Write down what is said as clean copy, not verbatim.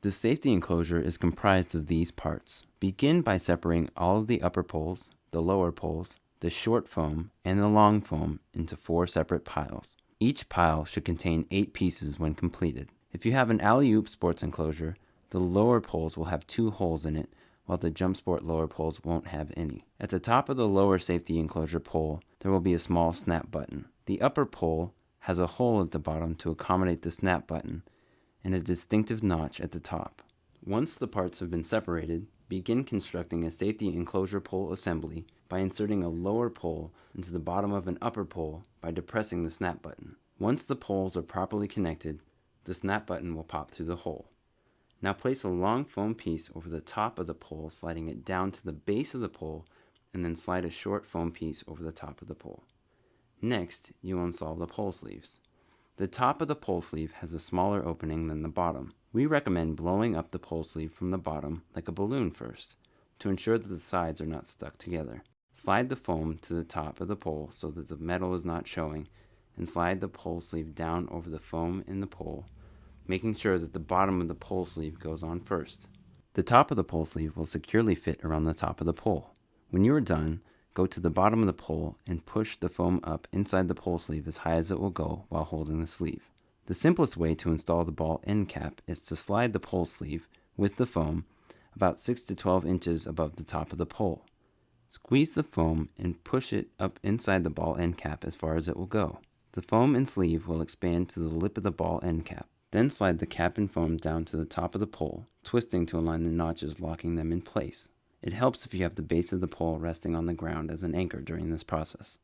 The safety enclosure is comprised of these parts. Begin by separating all of the upper poles, the lower poles, the short foam, and the long foam into 4 separate piles. Each pile should contain 8 pieces when completed. If you have an alley-oop sports enclosure, the lower poles will have 2 holes in it, while the Jumpsport lower poles won't have any. At the top of the lower safety enclosure pole, there will be a small snap button. The upper pole has a hole at the bottom to accommodate the snap button, and a distinctive notch at the top. Once the parts have been separated, begin constructing a safety enclosure pole assembly by inserting a lower pole into the bottom of an upper pole by depressing the snap button. Once the poles are properly connected, the snap button will pop through the hole. Now place a long foam piece over the top of the pole, sliding it down to the base of the pole, and then slide a short foam piece over the top of the pole. Next, you install the pole sleeves. The top of the pole sleeve has a smaller opening than the bottom. We recommend blowing up the pole sleeve from the bottom like a balloon first, to ensure that the sides are not stuck together. Slide the foam to the top of the pole so that the metal is not showing, and slide the pole sleeve down over the foam in the pole, making sure that the bottom of the pole sleeve goes on first. The top of the pole sleeve will securely fit around the top of the pole. When you are done, go to the bottom of the pole and push the foam up inside the pole sleeve as high as it will go while holding the sleeve. The simplest way to install the ball end cap is to slide the pole sleeve with the foam about 6 to 12 inches above the top of the pole. Squeeze the foam and push it up inside the ball end cap as far as it will go. The foam and sleeve will expand to the lip of the ball end cap. Then slide the cap and foam down to the top of the pole, twisting to align the notches, locking them in place. It helps if you have the base of the pole resting on the ground as an anchor during this process.